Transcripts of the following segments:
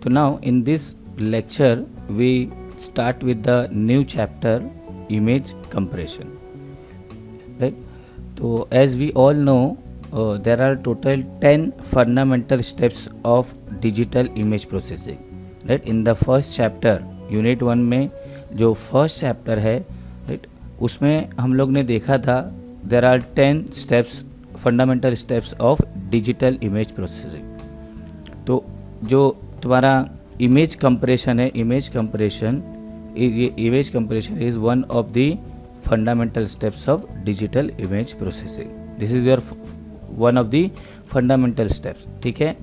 तो now in this lecture we start with the new chapter, image compression, right? So as we all know, there are total 10 fundamental steps of digital image processing, right? In the first chapter unit 1 में जो first chapter है, right, उसमें हम लोग ने देखा था there are 10 steps, fundamental steps of digital image processing. तो जो तुम्हारा इमेज कंप्रेशन है, image compression is one of the fundamental steps of digital image processing. This is your one of the fundamental steps. ठीक है,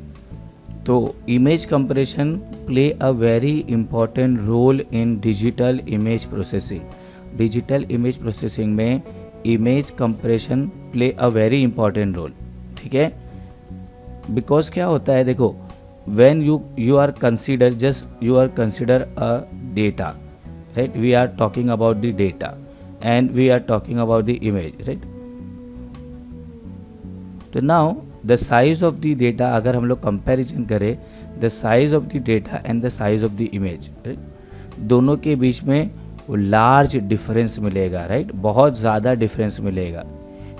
तो image compression play a very important role in digital image processing. Digital image processing में image compression play a very important role. ठीक है, because क्या होता है, देखो, when you are consider a data, right? We are talking about the data and we are talking about the image, right? तो now the size of the data, अगर हम लोग कंपैरिजन करें the size of the data and the size of the image, right? दोनों के बीच में वो large difference मिलेगा, राइट? बहुत ज़्यादा डिफरेंस मिलेगा,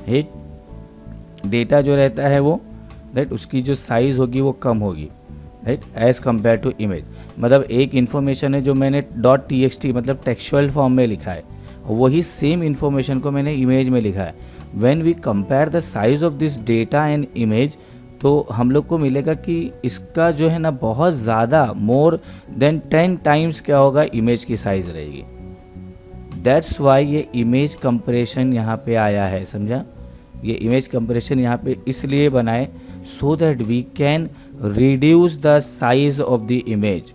राइट? डेटा जो रहता है वो, राइट, उसकी जो साइज़ होगी वो कम होगी, right, as compare to image. मतलब एक इन्फॉर्मेशन है जो मैंने .txt मतलब टेक्सचुअल फॉर्म में लिखा है, वही सेम इन्फॉर्मेशन को मैंने इमेज में लिखा है. When we compare the size of this data and image, तो हम लोग को मिलेगा कि इसका जो है ना बहुत ज़्यादा मोर देन 10 टाइम्स क्या होगा, इमेज की साइज़ रहेगी. दैट्स वाई ये इमेज कंप्रेशन यहाँ पे आया है, समझा? ये इमेज कंप्रेशन यहाँ पे इसलिए बनाए so that we can reduce the size of the image.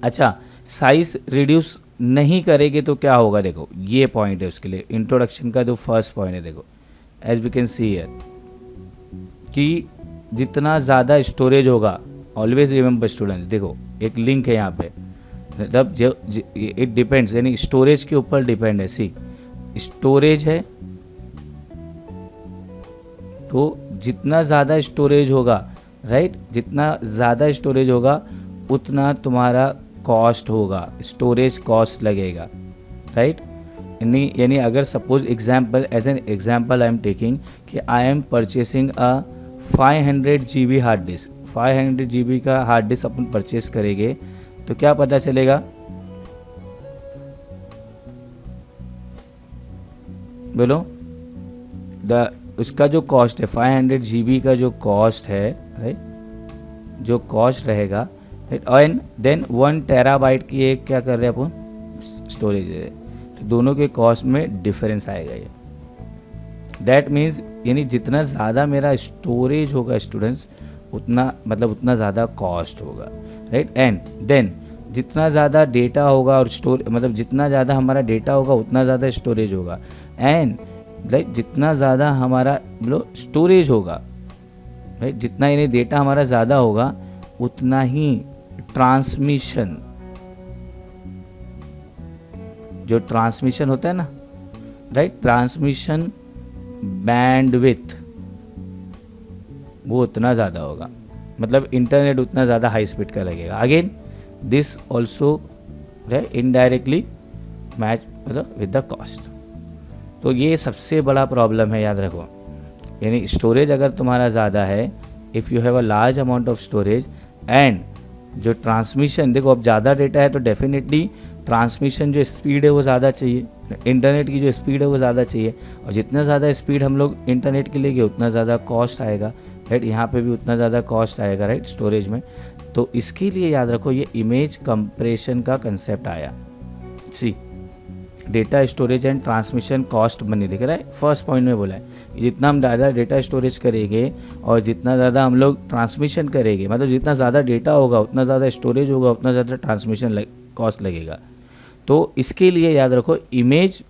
अच्छा, साइज रिड्यूस नहीं करेंगे तो क्या होगा, देखो ये पॉइंट है उसके लिए. इंट्रोडक्शन का जो फर्स्ट पॉइंट है, देखो as we can see here कि जितना ज़्यादा स्टोरेज होगा, ऑलवेज रिमेंबर स्टूडेंट्स, देखो एक लिंक है यहाँ पे, मतलब जो इट डिपेंड्स, यानी स्टोरेज के ऊपर डिपेंड है. सी, स्टोरेज है तो जितना ज़्यादा स्टोरेज होगा, राइट, जितना ज़्यादा स्टोरेज होगा उतना तुम्हारा कॉस्ट होगा, स्टोरेज कॉस्ट लगेगा, राइट. यानी अगर suppose example, as an example I am taking कि I am purchasing a 500 GB hard disk. 500 GB का हार्ड डिस्क अपन परचेस करेंगे तो क्या पता चलेगा, बोलो, उसका जो कॉस्ट है 500 GB का जो कॉस्ट है, राइट, जो कॉस्ट रहेगा, राइट, एंड देन 1 TB की एक क्या कर रहे हैं अपन, स्टोरेज है. तो दोनों के कॉस्ट में डिफरेंस आएगा. ये दैट मीन्स यानी जितना ज़्यादा मेरा स्टोरेज होगा स्टूडेंट्स, उतना मतलब उतना ज़्यादा कॉस्ट होगा, राइट. एंड देन जितना ज़्यादा डेटा होगा और मतलब जितना ज़्यादा हमारा डेटा होगा उतना ज़्यादा स्टोरेज होगा. एंड राइट, जितना ज़्यादा हमारा मतलब स्टोरेज होगा, राइट, जितना यानी डेटा हमारा ज़्यादा होगा उतना ही ट्रांसमिशन, जो ट्रांसमिशन होता है ना, राइट, ट्रांसमिशन बैंडविड्थ वो उतना ज़्यादा होगा, मतलब इंटरनेट उतना ज़्यादा हाई स्पीड का लगेगा. Again this also right indirectly match मतलब विद द कॉस्ट. तो ये सबसे बड़ा प्रॉब्लम है, याद रखो. यानी स्टोरेज अगर तुम्हारा ज़्यादा है, if you have a large amount of storage, and जो ट्रांसमिशन, देखो अब ज़्यादा डेटा है तो डेफिनेटली ट्रांसमिशन जो स्पीड है वो ज़्यादा चाहिए, इंटरनेट की जो स्पीड है वो ज़्यादा चाहिए. और जितना ज़्यादा स्पीड हम लोग इंटरनेट की लेंगे उतना ज़्यादा कॉस्ट आएगा, राइट. यहाँ पे भी उतना ज़्यादा कॉस्ट आएगा, राइट, स्टोरेज में. तो इसके लिए याद रखो ये इमेज कंप्रेशन का कंसेप्ट आया. See, data storage and transmission cost बनी, दिख रहा है, फर्स्ट पॉइंट में बोला है. जितना हम ज़्यादा डेटा स्टोरेज करेंगे और जितना ज़्यादा हम लोग ट्रांसमिशन करेंगे, मतलब जितना ज़्यादा डेटा होगा उतना ज़्यादा स्टोरेज होगा उतना ज़्यादा ट्रांसमिशन कॉस्ट लगेगा. तो इसके लिए याद रखो इमेज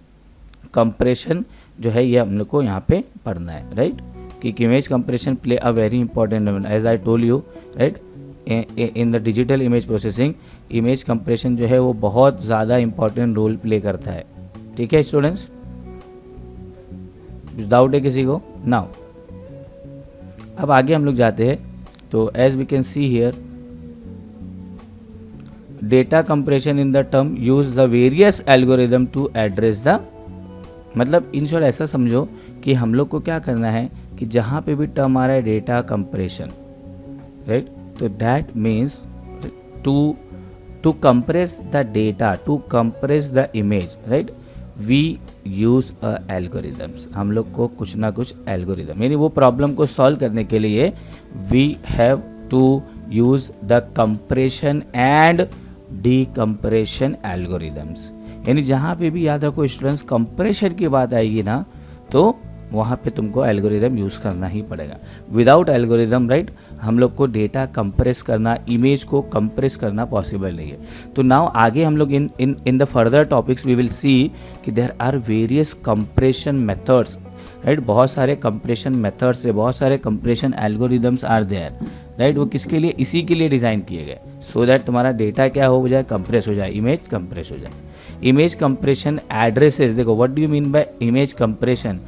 कंप्रेशन जो है ये हम लोग को यहाँ पे पढ़ना है, राइट, कि image compression play a very important role, as I told you, right. In the digital image processing image compression जो है वो बहुत ज़्यादा इंपॉर्टेंट रोल प्ले करता है. ठीक है स्टूडेंट्स, कुछ डाउट है किसी को? नाउ अब आगे हम लोग जाते हैं. तो as we can see here data compression in the term use the various algorithm to address the, मतलब इन शॉर्ट ऐसा समझो कि हम लोग को क्या करना है कि जहाँ पे भी टर्म आ रहा है डेटा कंप्रेशन, राइट, तो that means to compress the data, to compress the image, right, we use a algorithms, हम लोग को कुछ ना कुछ एल्गोरिदम, यानी वो प्रॉब्लम को सॉल्व करने के लिए we have to use the compression and decompression algorithms. यानी जहाँ पे भी याद रखो स्टूडेंट्स कंप्रेशन की बात आएगी ना, तो वहाँ पे तुमको एल्गोरिदम यूज़ करना ही पड़ेगा। विदाउट एल्गोरिदम, राइट, हम लोग को डेटा कंप्रेस करना, इमेज को कंप्रेस करना पॉसिबल नहीं है। तो नाउ आगे हम लोग in the further topics we will see कि there are various compression methods, right, बहुत सारे कंप्रेशन मेथड्स है, बहुत सारे compression algorithms are there, right. वो किसके लिए, इसी के लिए डिज़ाइन किए गए, सो दैट तुम्हारा डेटा क्या हो जाए, कंप्रेस हो जाए, इमेज कंप्रेस हो जाए। इमेज कंप्रेशन एड्रेसेस, देखो what do you mean by image compression.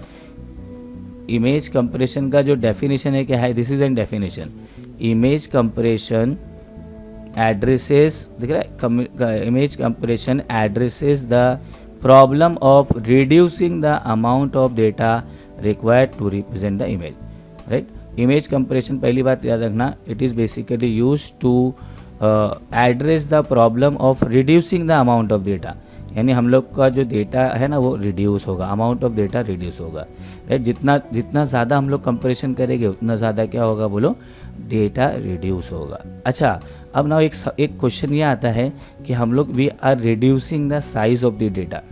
Image compression का जो डेफिनेशन है क्या है, this is an definition, image compression addresses, दिख रहा है, image compression addresses the problem of reducing the amount of data required to represent the image, right. Image compression, पहली बात याद रखना, it is basically use to address the problem of reducing the amount of data, यानी हम लोग का जो data है ना वो रिड्यूस होगा, अमाउंट ऑफ डेटा रिड्यूस होगा, राइट। जितना ज़्यादा हम लोग कंप्रेशन करेंगे उतना ज़्यादा क्या होगा, बोलो, डेटा रिड्यूस होगा। अच्छा, अब ना एक क्वेश्चन ये आता है कि हम लोग we are reducing the size of the data.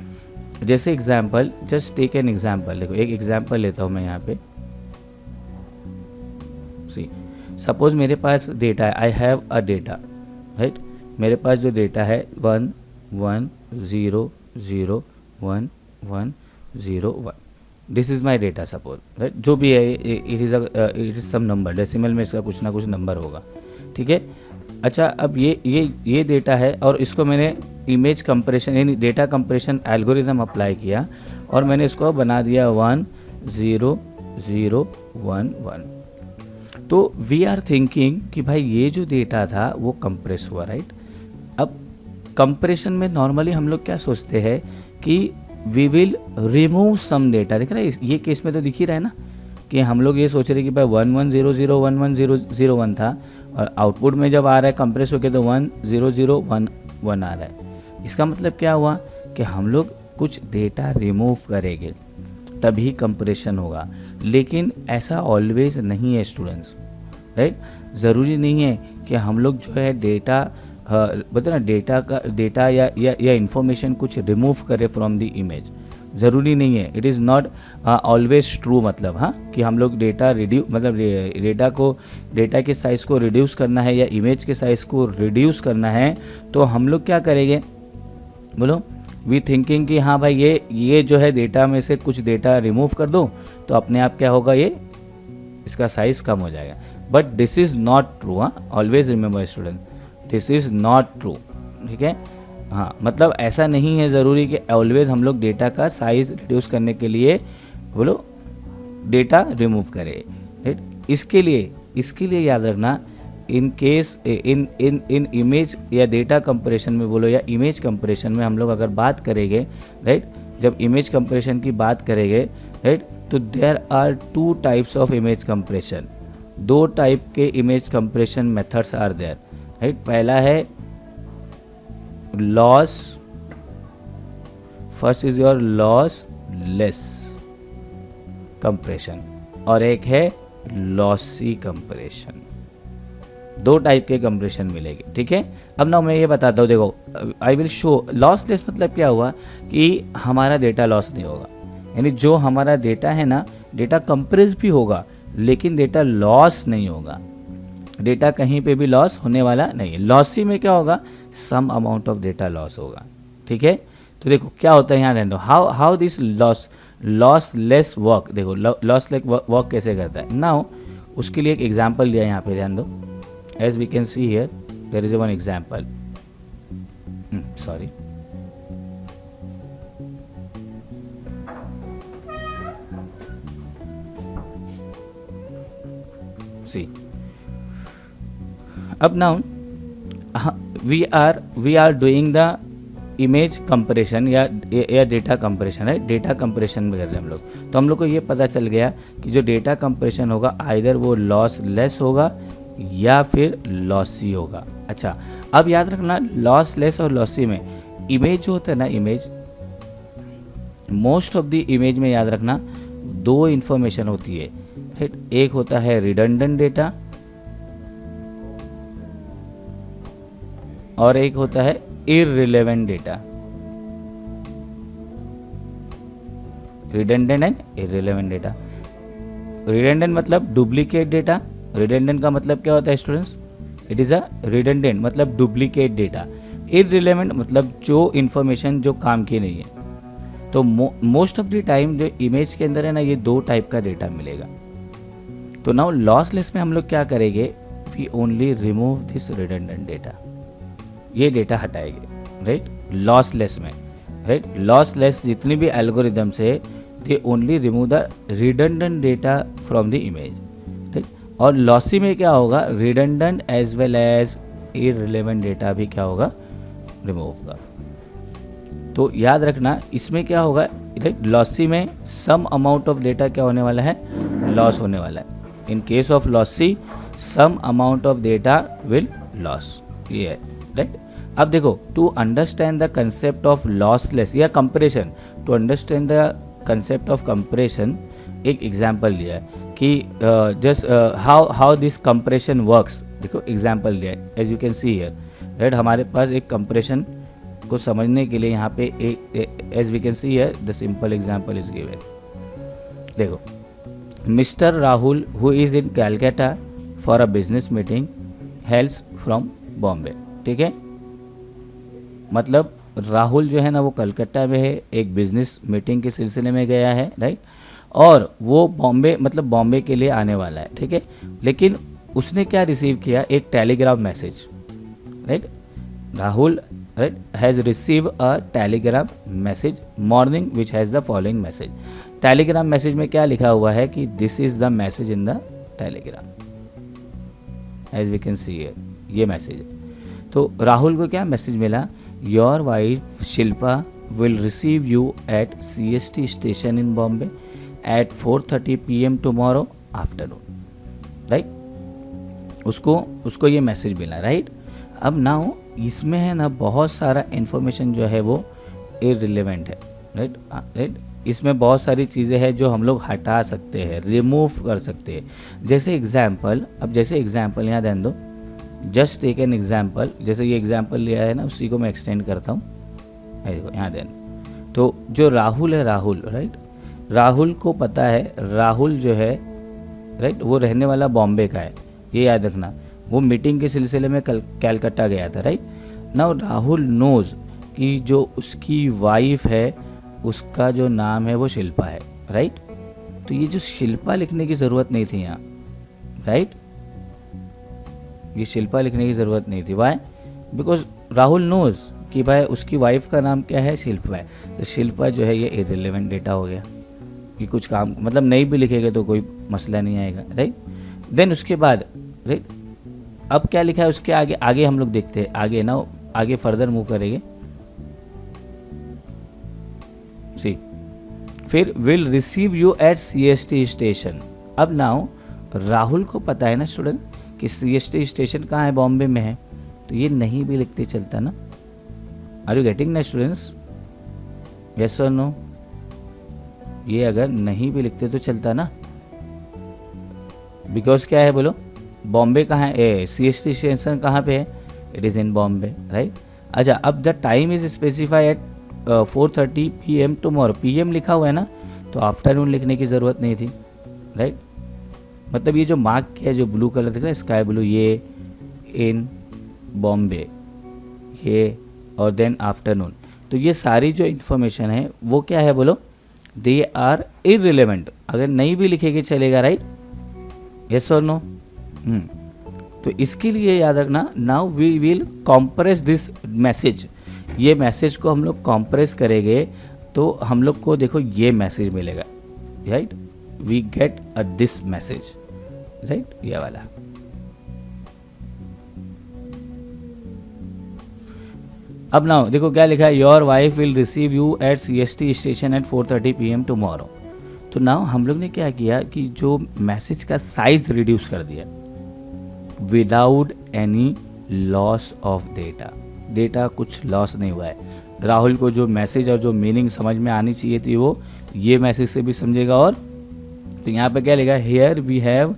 जैसे example, just take an example, देखो एक एग्जाम्पल लेता हूँ मैं यहाँ पे। सी सपोज मेरे पास डेटा है, I have a data, right, मेरे पास जो डेटा है 1 1 0 0 1 1 0 1, this is my data suppose, right, जो भी है it is some number, decimal में इसका कुछ ना कुछ नंबर होगा, ठीक है। अच्छा, अब ये डेटा है और इसको मैंने इमेज कंप्रेशन यानी डेटा कंप्रेशन एल्गोरिदम अप्लाई किया और मैंने इसको बना दिया 1 0 0 1 1। तो वी आर थिंकिंग कि भाई ये जो डेटा था वो कंप्रेस हुआ, राइट। अब कंप्रेशन में नॉर्मली हम लोग क्या सोचते हैं कि we will remove some data, दिख रहा है, ये केस में तो दिख ही रहा है ना कि हम लोग ये सोच रहे हैं कि भाई 1 1 0 0 1 1 0 0 1 था और आउटपुट में जब आ रहा है कंप्रेस होकर तो 1 0 0 1 1 आ रहा है। इसका मतलब क्या हुआ कि हम लोग कुछ डेटा रिमूव करेंगे तभी कंप्रेशन होगा, लेकिन ऐसा ऑलवेज नहीं है स्टूडेंट्स, राइट। ज़रूरी नहीं है कि हम लोग जो है डेटा बता ना डेटा या इंफॉर्मेशन कुछ रिमूव करे फ्रॉम द इमेज, ज़रूरी नहीं है, it is not always true. मतलब हाँ कि हम लोग डेटा डेटा के साइज़ को रिड्यूस करना है या इमेज के साइज़ को रिड्यूस करना है तो हम लोग क्या करेंगे, बोलो, वी थिंकिंग कि हाँ भाई ये जो है डेटा में से कुछ डेटा रिमूव कर दो तो अपने आप क्या होगा, ये इसका साइज़ कम हो जाएगा। But this is not true. हाँ, always remember student, this is not true, ठीक है। हाँ, मतलब ऐसा नहीं है ज़रूरी कि ऑलवेज हम लोग डेटा का साइज़ रिड्यूस करने के लिए बोलो डेटा रिमूव करें, राइट। इसके लिए याद रखना, इन केस इन इमेज या डेटा कंप्रेशन में बोलो या इमेज कंप्रेशन में हम लोग अगर बात करेंगे, राइट, जब इमेज कंप्रेशन की बात करेंगे, राइट, तो there are 2 types of image compression, 2 type के image compression methods are there, right. पहला है loss, first is your lossless compression और एक है लॉसी कंप्रेशन। 2 टाइप के कंप्रेशन मिलेंगे, ठीक है। अब ना मैं ये बताता हूँ, देखो आई विल शो लॉसलेस मतलब क्या हुआ कि हमारा डेटा लॉस नहीं होगा, यानी जो हमारा डेटा है ना, डेटा कंप्रेस भी होगा लेकिन डेटा लॉस नहीं होगा, डेटा कहीं पे भी लॉस होने वाला नहीं है। लॉसी में क्या होगा, some amount of data loss होगा, ठीक है। तो देखो क्या होता है यहाँ रहने दो, how this loss lace work, देखो लॉस लेस वर्क कैसे करता है। नाउ उसके लिए एक एग्जाम्पल दिया यहाँ पे, ध्यान दो। As we can see here, there is one example. Sorry. See. अब now we are doing the image comparison या डेटा कंपैरिजन है, डेटा कंपैरिजन में कर रहे हैं हम लोग। तो हम लोग को ये पता चल गया कि जो डेटा कंपैरिजन होगा आइदर वो लॉस लेस होगा या फिर लॉसी होगा। अच्छा, अब याद रखना लॉस लेस और लॉसी में इमेज जो होता है ना, image most of the image में याद रखना दो इंफॉर्मेशन होती है, राइट। एक होता है रिडंडेंट डेटा और एक होता है irrelevant data. Redundant and irrelevant data. Redundant मतलब डुप्लीकेट डेटा। रिडंडेंट का मतलब क्या होता है students? It is a redundant मतलब डुप्लीकेट डेटा। इररिलेवेंट मतलब जो इंफॉर्मेशन जो काम की नहीं है। तो मोस्ट ऑफ द टाइम जो इमेज के अंदर है ना, ये दो टाइप का डेटा मिलेगा। तो नाउ लॉसलेस में हम लोग क्या करेंगे? We only remove this redundant data, ये डेटा हटाएंगे, राइट। लॉसलेस में, राइट, लॉसलेस जितनी भी एल्गोरिदम्स है they only remove the redundant data from the image, right. और लॉसी में क्या होगा? Redundant as well as irrelevant data भी क्या होगा? रिमूव होगा। तो याद रखना इसमें क्या होगा, राइट, लॉसी में सम अमाउंट ऑफ डेटा क्या होने वाला है? लॉस होने वाला है। In case of lossy some amount of data will loss, ये है, राइट। अब देखो, to understand the concept of lossless या comparison, to understand the concept of comparison एक एग्जांपल लिया है कि just how this comparison works. देखो एग्जांपल दिया है, as you can see here, right. हमारे पास एक कंपैरिजन को समझने के लिए यहाँ पे as we can see here the simple example is given. देखो, mister Rahul who is in Calcutta for a business meeting hails from Bombay, ठीक है। मतलब राहुल जो है ना वो कलकत्ता में है, एक बिजनेस मीटिंग के सिलसिले में गया है, राइट। और वो बॉम्बे मतलब बॉम्बे के लिए आने वाला है, ठीक है। लेकिन उसने क्या रिसीव किया? एक telegram message, right. Rahul, right, has receive a telegram message morning which has the following message. Telegram message में क्या लिखा हुआ है कि this is the message in the telegram, as we can see here, ये मैसेज है। तो राहुल को क्या मैसेज मिला? Your wife Shilpa will receive you at CST station in Bombay at 4:30 PM tomorrow afternoon, right. उसको ये मैसेज मिला, राइट। अब नाउ इसमें है ना बहुत सारा इन्फॉर्मेशन जो है वो इररिलेवेंट है, राइट, राइट। इसमें बहुत सारी चीज़ें हैं जो हम लोग हटा सकते हैं, रिमूव कर सकते हैं। जैसे एग्जाम्पल, अब जैसे एग्जाम्पल यहाँ ध्यान दो, जस्ट टेक एन एग्जाम्पल। जैसे ये एग्जाम्पल लिया है ना, उसी को मैं एक्सटेंड करता हूँ, देखो यहाँ ध्यान। तो जो राहुल है, राहुल, राइट, राहुल को पता है, राहुल जो है, राइट, वो रहने वाला बॉम्बे का है, ये याद रखना। वो मीटिंग के सिलसिले में कैलकाटा गया था, राइट। नाउ राहुल नोज कि जो उसकी वाइफ है उसका जो नाम है वो शिल्पा है, राइट। तो ये जो शिल्पा लिखने की ज़रूरत नहीं थी यहाँ, राइट, ये शिल्पा लिखने की ज़रूरत नहीं थी। वाई? बिकॉज राहुल नोज कि भाई उसकी वाइफ का नाम क्या है? शिल्पा है। तो शिल्पा जो है ये इररिलेवेंट डेटा हो गया कि कुछ काम मतलब नहीं भी लिखेगा तो कोई मसला नहीं आएगा, राइट। देन उसके बाद, राइट, अब क्या लिखा है उसके आगे? आगे हम लोग देखते हैं, आगे ना, आगे फर्दर मूव करेंगे। सी, फिर will receive you at CST station. अब नाउ राहुल को पता है ना स्टूडेंट कि CST स्टेशन कहाँ है? बॉम्बे में है। तो ये नहीं भी लिखते चलता ना। आर यू गेटिंग ना स्टूडेंट्स? यस और नो? ये अगर नहीं भी लिखते तो चलता ना, बिकॉज क्या है बोलो? बॉम्बे कहाँ है? CST स्टेशन कहाँ पे है? It is in Bombay, right. अच्छा, अब the time is specify at 4:30 PM tomorrow. PM लिखा हुआ है ना, तो आफ्टरनून लिखने की ज़रूरत नहीं थी, राइट। मतलब ये जो मार्क किया है, जो ब्लू कलर दिख रहा है, स्काई ब्लू, ये इन बॉम्बे, ये और देन आफ्टरनून। तो ये सारी जो इन्फॉर्मेशन है वो क्या है बोलो? They are irrelevant. अगर नहीं भी लिखेंगे चलेगा, राइट, यस और नो? तो इसके लिए याद रखना, now we will compress this message. ये मैसेज को हम लोग कॉम्प्रेस करेंगे तो हम लोग को देखो ये मैसेज मिलेगा, right. We get a this message, right, ये वाला। अब नाउ देखो क्या लिखा है, your wife will receive you at CST station at 4:30 PM tomorrow. तो नाउ हम लोग ने क्या किया कि जो मैसेज का साइज रिड्यूस कर दिया without any loss of data. Data कुछ लॉस नहीं हुआ है। राहुल को जो मैसेज और जो मीनिंग समझ में आनी चाहिए थी वो ये मैसेज से भी समझेगा। और तो यहाँ पे क्या लिखा है, here we have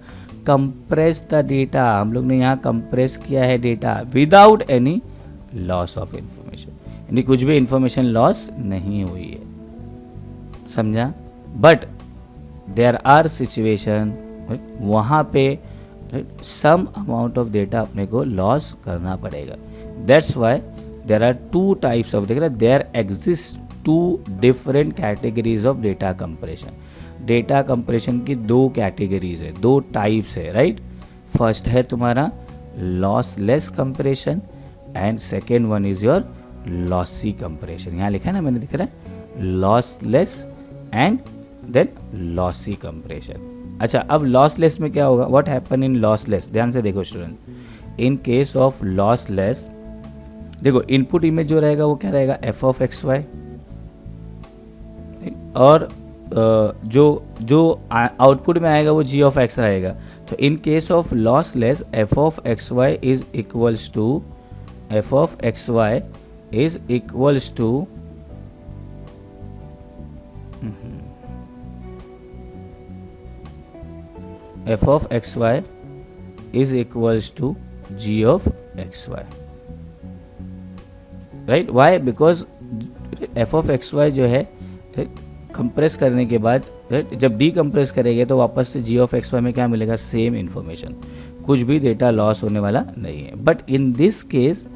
compress the data. हम लोग ने यहाँ कंप्रेस किया है data without any loss of information, यानी कुछ भी इंफॉर्मेशन लॉस नहीं हुई है, समझा। बट देयर आर सिचुएशन, वहाँ पे सम अमाउंट ऑफ डेटा अपने को लॉस करना पड़ेगा। That's why there are two types of, देख रहे, there exist two different categories of data compression. Data compression की दो कैटेगरीज है, दो टाइप्स है, राइट। फर्स्ट है तुम्हारा lossless compression and second one is your lossy compression. यहाँ लिखा है ना, मैंने दिख रहा है lossless and then lossy compression. अच्छा, अब लॉसलेस में क्या होगा, व्हाट हैपन इन लॉसलेस, ध्यान से देखो student. In case of lossless देखो इनपुट इमेज जो रहेगा वो क्या रहेगा, f(x, y) और जो आउटपुट में आएगा वो g(x) रहेगा। तो in case of lossless f(x, y) is equals to f(x, y) is equals to f(x, y) is equals to g(x, y), right. Why, because f(x, y) जो है कंप्रेस करने के बाद, राइट, जब डीकम्प्रेस करेंगे तो वापस से g(x, y) में क्या मिलेगा, सेम इन्फॉर्मेशन, कुछ भी डेटा लॉस होने वाला नहीं है। But in this case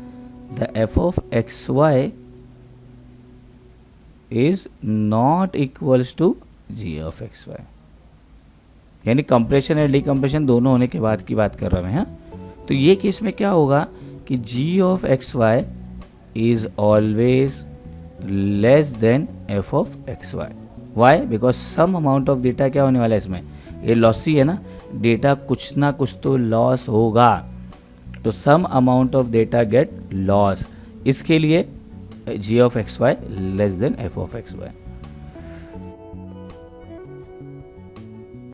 the f(x, y) is not equals to g(x, y), यानी कंप्रेशन और डीकम्प्रेशन दोनों होने के बाद की बात कर रहा हूँ मैं। हाँ, तो ये केस में क्या होगा कि g(x, y) is always less than f(x, y). Why? Because some amount of data क्या होने वाला है इसमें, ये लॉसी है ना, डेटा कुछ ना कुछ तो लॉस होगा, तो some amount of data get loss, इसके लिए g(x, y) less than f(x, y).